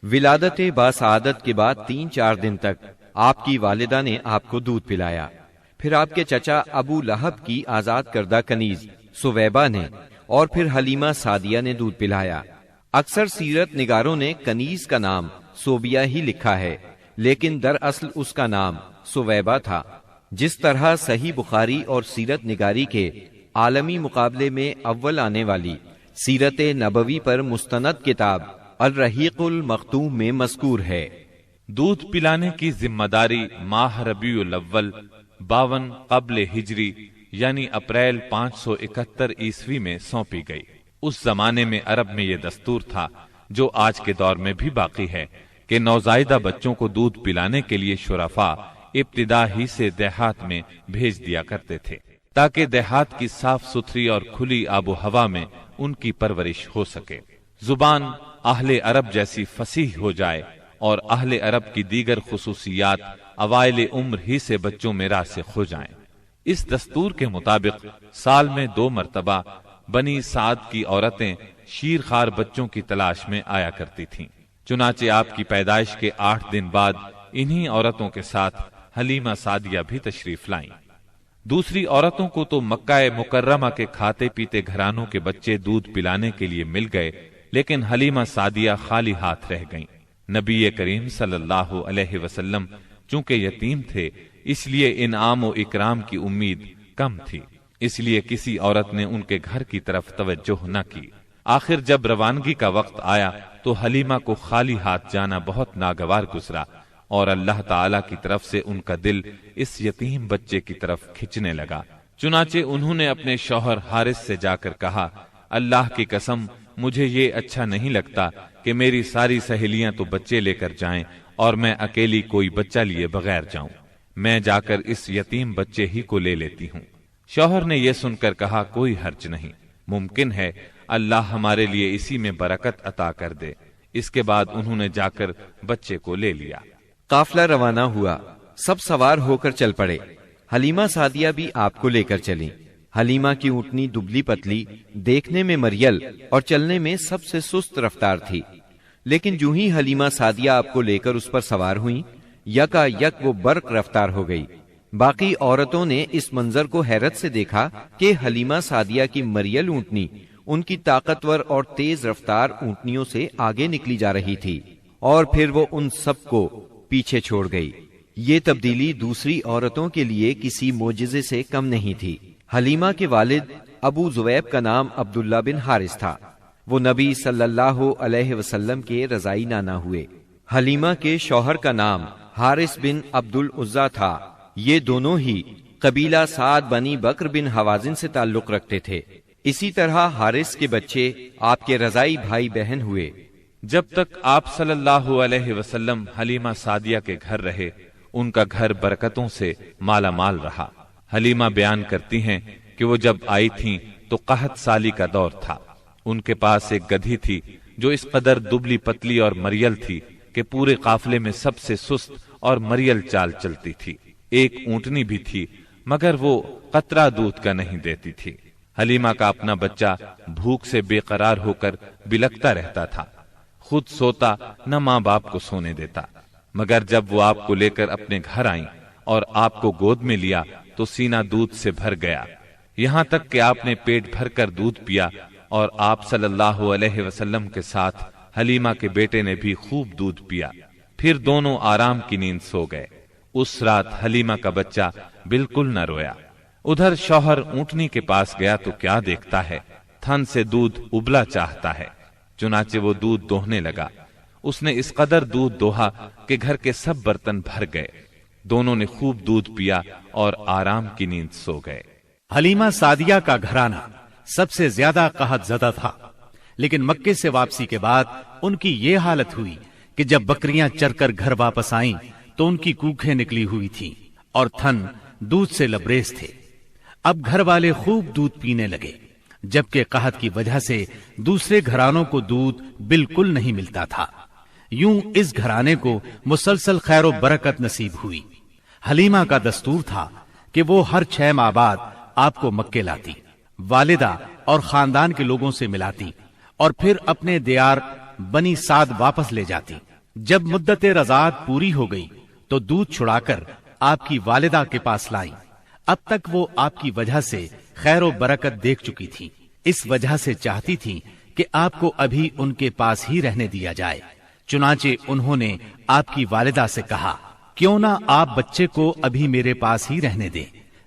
ولادت باسعادت کے بعد 3-4 دن تک آپ کی والدہ نے آپ کو دودھ پلایا، پھر آپ کے چچا ابو لہب کی آزاد کردہ کنیز سویبہ نے، اور پھر حلیمہ سعدیہ نے دودھ پلایا۔ اکثر سیرت نگاروں نے کنیز کا نام صوبیہ ہی لکھا ہے، لیکن دراصل اس کا نام سویبہ تھا۔ جس طرح صحیح بخاری اور سیرت نگاری کے عالمی مقابلے میں اول آنے والی سیرت نبوی پر مستند کتاب الرحیق المختوم میں مذکور ہے۔ دودھ پلانے کی ذمہ داری ماہ ربیع الاول 52 قبل ہجری یعنی اپریل 571 عیسوی میں سونپی گئی۔ اس زمانے میں عرب میں یہ دستور تھا، جو آج کے دور میں بھی باقی ہے، کہ نوزائیدہ بچوں کو دودھ پلانے کے لیے شرفاء ابتدا ہی سے دیہات میں بھیج دیا کرتے تھے، تاکہ دیہات کی صاف ستھری اور کھلی آب و ہوا میں ان کی پرورش ہو سکے، زبان اہل عرب جیسی فصیح ہو جائے، اور اہل عرب کی دیگر خصوصیات اوائل عمر ہی سے بچوں میں راسخ ہو جائیں۔ اس دستور کے مطابق سال میں 2 مرتبہ بنی سعد کی عورتیں شیرخوار بچوں کی تلاش میں آیا کرتی تھیں۔ چنانچہ آپ کی پیدائش کے 8 دن بعد انہی عورتوں کے ساتھ حلیمہ سعدیہ بھی تشریف لائیں۔ دوسری عورتوں کو تو مکہ مکرمہ کے کھاتے پیتے گھرانوں کے بچے دودھ پلانے کے لیے مل گئے، لیکن حلیمہ سعدیہ خالی ہاتھ رہ گئیں۔ نبی کریم صلی اللہ علیہ وسلم چونکہ یتیم تھے، اس لیے انعام و اکرام کی امید کم تھی، اس لیے کسی عورت نے ان کے گھر کی طرف توجہ نہ کی۔ آخر جب روانگی کا وقت آیا تو حلیمہ کو خالی ہاتھ جانا بہت ناگوار گزرا، اور اللہ تعالی کی طرف سے ان کا دل اس یتیم بچے کی طرف کھنچنے لگا۔ چنانچہ انہوں نے اپنے شوہر حارث سے جا کر کہا، اللہ کی قسم مجھے یہ اچھا نہیں لگتا کہ میری ساری سہیلیاں تو بچے لے کر جائیں اور میں اکیلی کوئی بچہ لیے بغیر جاؤں، میں جا کر اس یتیم بچے ہی کو لے لیتی ہوں۔ شوہر نے یہ سن کر کہا، کوئی حرج نہیں، ممکن ہے اللہ ہمارے لیے اسی میں برکت عطا کر دے۔ اس کے بعد انہوں نے جا کر بچے کو لے لیا۔ قافلہ روانہ ہوا، سب سوار ہو کر چل پڑے۔ حلیمہ سعدیہ بھی آپ کو لے کر چلیں۔ حلیمہ کی اونٹنی دبلی پتلی، دیکھنے میں مریل اور چلنے میں سب سے سست رفتار تھی، لیکن جو ہی حلیمہ سعدیہ آپ کو لے کر اس پر سوار ہوئیں، یکا یک وہ برق رفتار ہو گئی۔ باقی عورتوں نے اس منظر کو حیرت سے دیکھا کہ حلیمہ سعدیہ کی مریل اونٹنی ان کی طاقتور اور تیز رفتار اونٹنیوں سے آگے نکلی جا رہی تھی، اور پھر وہ ان سب کو پیچھے چھوڑ گئی۔ یہ تبدیلی دوسری عورتوں کے لیے کسی معجزے سے کم نہیں تھی۔ حلیمہ کے والد ابو زویب کا نام عبداللہ بن حارث تھا، وہ نبی صلی اللہ علیہ وسلم کے رضائی نانا ہوئے۔ حلیمہ کے شوہر کا نام حارث بن عبد العزیٰ تھا، یہ دونوں ہی قبیلہ سعد بنی بکر بن حوازن سے تعلق رکھتے تھے۔ اسی طرح حارث کے بچے آپ کے رضائی بھائی بہن ہوئے۔ جب تک آپ صلی اللہ علیہ وسلم حلیمہ سعدیہ کے گھر رہے، ان کا گھر برکتوں سے مالا مال رہا۔ حلیمہ بیان کرتی ہیں کہ وہ جب آئی تھیں تو قحط سالی کا دور تھا۔ ان کے پاس ایک گدھی تھی جو اس قدر دبلی پتلی اور مریل تھی کہ پورے قافلے میں سب سے سست اور مریل چال چلتی تھی۔ ایک اونٹنی بھی تھی، مگر وہ قطرہ دودھ کا نہیں دیتی تھی۔ حلیمہ کا اپنا بچہ بھوک سے بے قرار ہو کر بلکتا رہتا تھا، خود سوتا نہ ماں باپ کو سونے دیتا، مگر جب وہ آپ کو لے کر اپنے گھر آئیں اور آپ کو گود میں لیا تو سینہ دودھ سے بھر گیا، یہاں تک کہ آپ نے پیٹ بھر کر دودھ پیا، اور آپ صلی اللہ علیہ وسلم کے ساتھ حلیمہ کے بیٹے نے بھی خوب دودھ پیا۔ پھر دونوں آرام کی نیند سو گئے۔ اس رات حلیمہ کا بچہ بالکل نہ رویا۔ ادھر شوہر اونٹنی کے پاس گیا تو کیا دیکھتا ہے، تھن سے دودھ ابلا چاہتا ہے، چنانچہ وہ دودھ دوہنے لگا۔ اس نے اس قدر دودھ دوہا کہ گھر کے سب برتن بھر گئے۔ دونوں نے خوب دودھ پیا اور آرام کی نیند سو گئے۔ حلیمہ سعدیہ کا گھرانہ سب سے زیادہ قحط زدہ تھا، لیکن مکے سے واپسی کے بعد ان کی یہ حالت ہوئی کہ جب بکریاں چر کر گھر واپس آئیں تو ان کی کوکھیں نکلی ہوئی تھیں اور تھن دودھ سے لبریز تھے۔ اب گھر والے خوب دودھ پینے لگے، جبکہ قحط کی وجہ سے دوسرے گھرانوں کو دودھ بالکل نہیں ملتا تھا۔ یوں اس گھرانے کو مسلسل خیر و برکت نصیب ہوئی۔ حلیمہ کا دستور تھا کہ وہ ہر 6 ماہ بعد آپ کو مکے لاتی، والدہ اور خاندان کے لوگوں سے ملاتی، اور پھر اپنے دیار بنی سعد واپس لے جاتی۔ جب مدت رضاعت پوری ہو گئی تو دودھ چھڑا کر آپ کی والدہ کے پاس لائیں۔ اب تک وہ آپ کی وجہ سے خیر و برکت دیکھ چکی تھی، اس وجہ سے چاہتی تھی کہ آپ کو ابھی ان کے پاس ہی رہنے دیا جائے۔ چنانچہ انہوں نے آپ کی والدہ سے کہا، کیوں نہ آپ بچے کو ابھی میرے پاس ہی رہنے دیں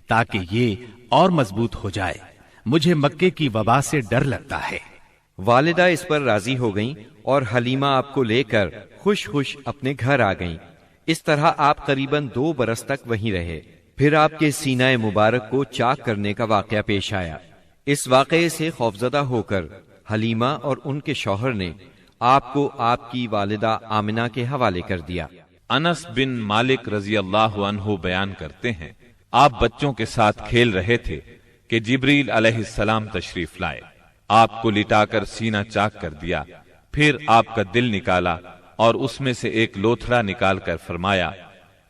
تاکہ یہ اور مضبوط ہو جائے، مجھے مکے کی وبا سے ڈر لگتا ہے۔ والدہ اس پر راضی ہو گئیں اور حلیمہ آپ کو لے کر خوش خوش اپنے گھر آ گئیں۔ اس طرح آپ قریباً 2 برس تک وہیں رہے۔ پھر آپ کے سینہ مبارک کو چاک کرنے کا واقعہ پیش آیا۔ اس واقعے سے خوفزدہ ہو کر حلیمہ اور ان کے شوہر نے آپ کو آپ کی والدہ آمنہ کے حوالے کر دیا۔ انس بن مالک رضی اللہ عنہ بیان کرتے ہیں، آپ بچوں کے ساتھ کھیل رہے تھے کہ جبریل علیہ السلام تشریف لائے، آپ کو لٹا کر سینہ چاک کر دیا، پھر آپ کا دل نکالا اور اس میں سے ایک لوتھڑا نکال کر فرمایا،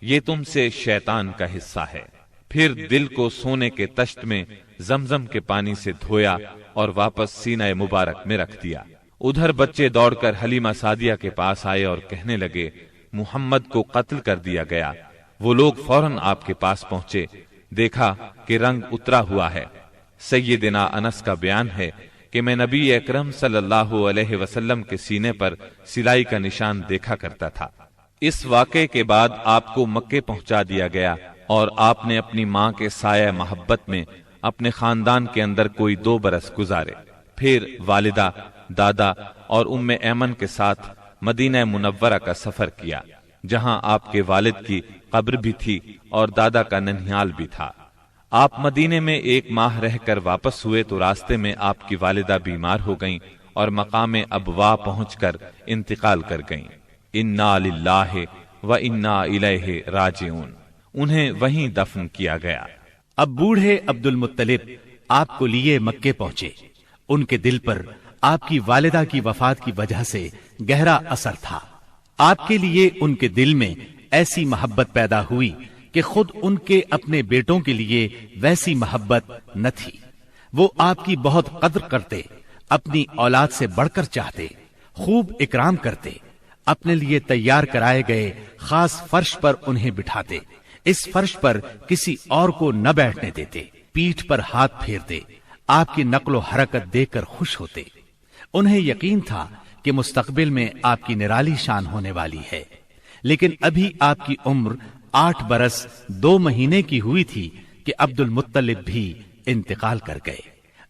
یہ تم سے شیطان کا حصہ ہے۔ پھر دل کو سونے کے تشت میں زمزم کے پانی سے دھویا اور واپس سینہ مبارک میں رکھ دیا۔ ادھر بچے دوڑ کر حلیمہ سعدیہ کے پاس آئے اور کہنے لگے، محمد کو قتل کر دیا گیا۔ وہ لوگ فوراً آپ کے پاس پہنچے، دیکھا کہ رنگ اترا ہوا ہے۔ سیدنا انس کا بیان ہے کہ میں نبی اکرم صلی اللہ علیہ وسلم کے سینے پر سلائی کا نشان دیکھا کرتا تھا۔ اس واقعے کے بعد آپ کو مکے پہنچا دیا گیا اور آپ نے اپنی ماں کے سایہ محبت میں اپنے خاندان کے اندر کوئی 2 برس گزارے۔ پھر والدہ، دادا اور ام ایمن کے ساتھ مدینہ منورہ کا سفر کیا، جہاں آپ کے والد کی قبر بھی تھی اور دادا کا ننھیال بھی تھا۔ آپ مدینے میں 1 ماہ رہ کر واپس ہوئے تو راستے میں آپ کی والدہ بیمار ہو گئیں اور مقام ابوا پہنچ کر انتقال کر گئیں۔ انا للہ و انا الیہ راجعون، انہیں وہیں دفن کیا گیا۔ اب بوڑھے عبد المطلب آپ کو لیے مکے پہنچے۔ ان کے دل پر آپ کی والدہ کی وفات کی وجہ سے گہرا اثر تھا۔ آپ کے لیے ان کے دل میں ایسی محبت پیدا ہوئی کہ خود ان کے اپنے بیٹوں کے لیے ویسی محبت نہ تھی۔ وہ آپ کی بہت قدر کرتے، اپنی اولاد سے بڑھ کر چاہتے، خوب اکرام کرتے، اپنے لیے تیار کرائے گئے خاص فرش پر انہیں بٹھاتے، اس فرش پر کسی اور کو نہ بیٹھنے دیتے، پیٹھ پر ہاتھ پھیرتے، آپ کی نقل و حرکت دیکھ کر خوش ہوتے۔ انہیں یقین تھا کہ مستقبل میں آپ کی نرالی شان ہونے والی ہے، لیکن ابھی آپ کی عمر 8 برس 2 مہینے کی ہوئی تھی کہ عبد المطلب بھی انتقال کر گئے۔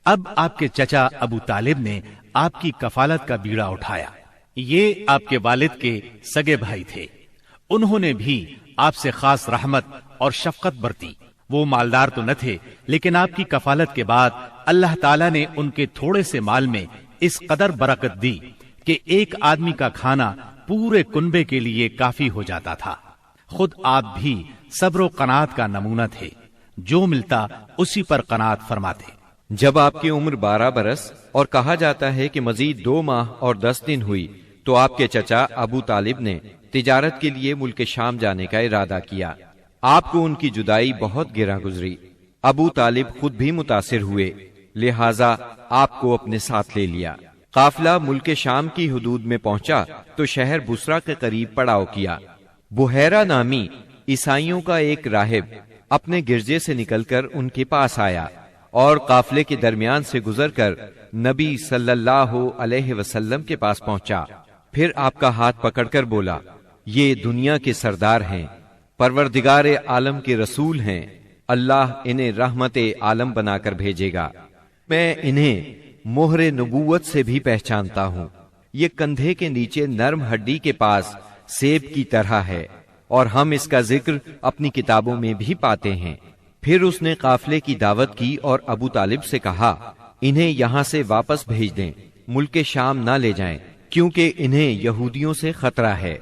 اب آپ کے چچا ابو طالب نے آپ کی کفالت کا بیڑا اٹھایا۔ یہ آپ کے والد کے سگے بھائی تھے، انہوں نے بھی آپ سے خاص رحمت اور شفقت برتی۔ وہ مالدار تو نہ تھے، لیکن آپ کی کفالت کے بعد اللہ تعالیٰ نے ان کے تھوڑے سے مال میں اس قدر برکت دی کہ ایک آدمی کا کھانا پورے کنبے کے لیے کافی ہو جاتا تھا۔ خود آپ بھی صبر و قناعت کا نمونہ تھے، جو ملتا اسی پر قناعت فرماتے۔ جب آپ کی عمر 12 برس اور کہا جاتا ہے کہ مزید 2 ماہ اور 10 دن ہوئی تو آپ کے چچا ابو طالب نے تجارت کے لیے ملک شام جانے کا ارادہ کیا۔ آپ کو ان کی جدائی بہت گراں گزری۔ ابو طالب خود بھی متاثر ہوئے، لہٰذا آپ کو اپنے ساتھ لے لیا۔ قافلہ ملک شام کی حدود میں پہنچا تو شہر بسرا کے قریب پڑاؤ کیا۔ بحیرہ نامی عیسائیوں کا ایک راہب اپنے گرجے سے نکل کر ان کے پاس آیا اور قافلے کے درمیان سے گزر کر نبی صلی اللہ علیہ وسلم کے پاس پہنچا۔ پھر آپ کا ہاتھ پکڑ کر بولا، یہ دنیا کے سردار ہیں، پروردگار عالم کے رسول ہیں، اللہ انہیں رحمت عالم بنا کر بھیجے گا۔ میں انہیں مہر نبوت سے بھی پہچانتا ہوں۔ یہ کندھے کے نیچے نرم ہڈی کے پاس سیب کی طرح ہے اور ہم اس کا ذکر اپنی کتابوں میں بھی پاتے ہیں۔ پھر اس نے قافلے کی دعوت کی اور ابو طالب سے کہا، انہیں یہاں سے واپس بھیج دیں، ملک شام نہ لے جائیں، کیونکہ انہیں یہودیوں سے خطرہ ہے۔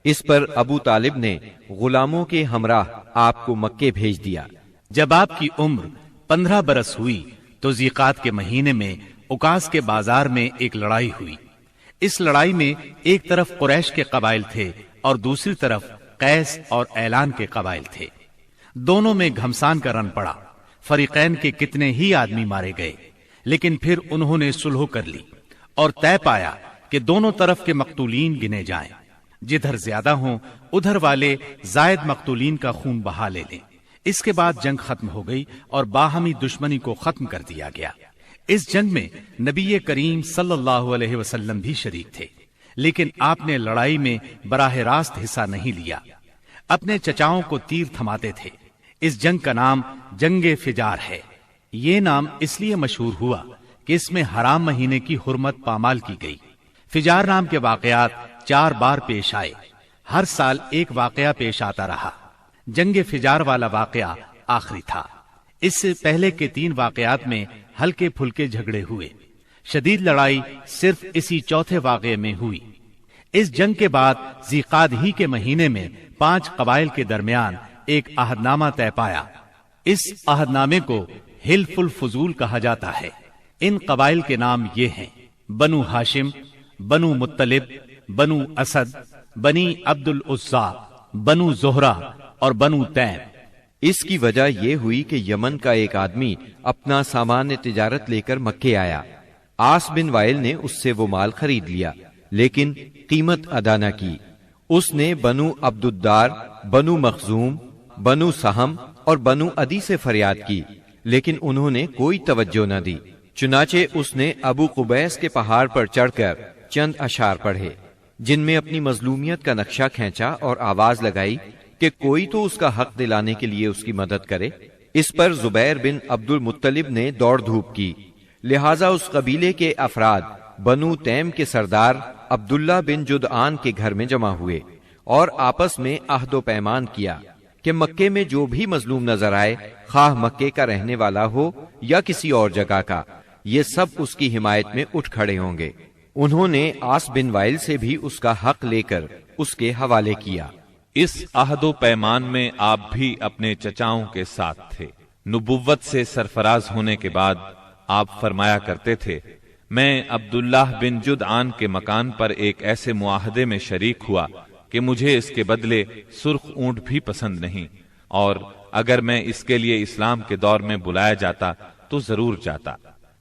اس پر ابو طالب نے غلاموں کے ہمراہ آپ کو مکے بھیج دیا۔ جب آپ کی عمر 15 برس ہوئی تو ذیقات کے مہینے میں اوکاس کے بازار میں ایک لڑائی ہوئی۔ اس لڑائی میں ایک طرف قریش کے قبائل تھے اور دوسری طرف قیس اور اعلان کے قبائل تھے۔ دونوں میں گھمسان کا رن پڑا، فریقین کے کتنے ہی آدمی مارے گئے، لیکن پھر انہوں نے صلح کر لی اور طے پایا کہ دونوں طرف کے مقتولین گنے جائیں۔ جدھر زیادہ ہوں ادھر والے زائد مقتولین کا خون بہا لے لیں۔ اس کے بعد جنگ ختم ہو گئی اور باہمی دشمنی کو ختم کر دیا گیا۔ اس جنگ میں نبی کریم صلی اللہ علیہ وسلم بھی شریک تھے، لیکن آپ نے لڑائی میں براہ راست حصہ نہیں لیا، اپنے چچاؤں کو تیر تھماتے تھے۔ اس جنگ کا نام جنگ فجار ہے۔ یہ نام اس لیے مشہور ہوا کہ اس میں حرام مہینے کی حرمت پامال کی گئی۔ فجار نام کے واقعات 4 بار پیش آئے، ہر سال ایک واقعہ پیش آتا رہا۔ جنگ فجار والا واقعہ آخری تھا۔ اس سے پہلے کے 3 واقعات میں ہلکے پھلکے جھگڑے ہوئے، شدید لڑائی صرف اسی چوتھے واقعے میں ہوئی۔ اس جنگ کے بعد ذی-قعدہ ہی کے مہینے میں 5 قبائل کے درمیان ایک عہد نامہ طے پایا۔ اس عہد نامے کو حلف الفضول کہا جاتا ہے۔ ان قبائل کے نام یہ ہیں: بنو ہاشم، بنو مطلب، بنو اسد، بنی عبد العزا، بنو زہرہ اور بنو تیم۔ اس کی وجہ یہ ہوئی کہ یمن کا ایک آدمی اپنا سامان تجارت لے کر مکے آیا۔ عاص بن وائل نے اس سے وہ مال خرید لیا، لیکن قیمت ادا نہ کی۔ اس نے بنو عبد الدار، بنو مخزوم، بنو سہم اور بنو عدی سے فریاد کی، لیکن انہوں نے کوئی توجہ نہ دی۔ چنانچہ اس نے ابو قبیس کے پہاڑ پر چڑھ کر چند اشعار پڑھے، جن میں اپنی مظلومیت کا نقشہ کھینچا اور آواز لگائی کہ کوئی تو اس کا حق دلانے کے لیے اس کی مدد کرے۔ اس پر زبیر بن عبد المطلب نے دوڑ دھوپ کی، لہٰذا اس قبیلے کے افراد بنو تیم کے سردار عبداللہ بن جدعان کے گھر میں جمع ہوئے اور آپس میں عہد و پیمان کیا کہ مکے میں جو بھی مظلوم نظر آئے، خواہ مکے کا رہنے والا ہو یا کسی اور جگہ کا، یہ سب اس کی حمایت میں اٹھ کھڑے ہوں گے۔ انہوں نے عاص بن وائل سے بھی اس کا حق لے کر اس کے حوالے کیا۔ اس عہد و پیمان میں آپ بھی اپنے چچاؤں کے ساتھ تھے۔ نبوت سے سرفراز ہونے کے بعد آپ فرمایا کرتے تھے، میں عبداللہ بن جدعان کے مکان پر ایک ایسے معاہدے میں شریک ہوا کہ مجھے اس کے بدلے سرخ اونٹ بھی پسند نہیں، اور اگر میں اس کے لیے اسلام کے دور میں بلایا جاتا تو ضرور جاتا۔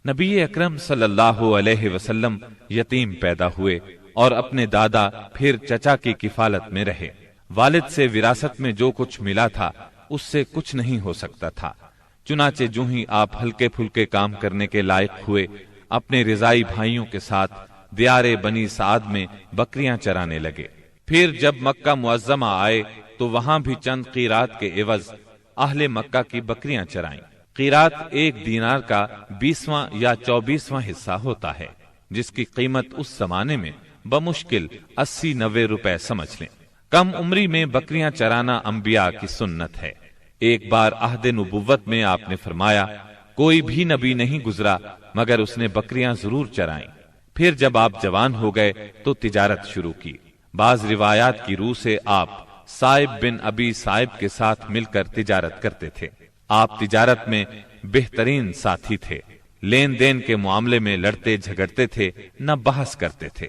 نبی اکرم صلی اللہ علیہ وسلم یتیم پیدا ہوئے اور اپنے دادا پھر چچا کی کفالت میں رہے۔ والد سے وراثت میں جو کچھ ملا تھا اس سے کچھ نہیں ہو سکتا تھا۔ چنانچہ جو ہی آپ ہلکے پھلکے کام کرنے کے لائق ہوئے، اپنے رضائی بھائیوں کے ساتھ دیار بنی سعد میں بکریاں چرانے لگے۔ پھر جب مکہ معظمہ آئے تو وہاں بھی چند قیرات کے عوض اہل مکہ کی بکریاں چرائیں۔ قیرات 1 دینار کا 20واں یا 24واں حصہ ہوتا ہے، جس کی قیمت اس زمانے میں بمشکل 80-90 روپے سمجھ لیں۔ کم عمری میں بکریاں چرانا انبیاء کی سنت ہے۔ ایک بار عہد نبوت میں آپ نے فرمایا، کوئی بھی نبی نہیں گزرا مگر اس نے بکریاں ضرور چرائیں۔ پھر جب آپ جوان ہو گئے تو تجارت شروع کی۔ بعض روایات کی روح سے آپ صائب بن ابی صائب کے ساتھ مل کر تجارت کرتے تھے۔ آپ تجارت میں بہترین ساتھی تھے، لین دین کے معاملے میں لڑتے جھگڑتے تھے، نہ بحث کرتے تھے۔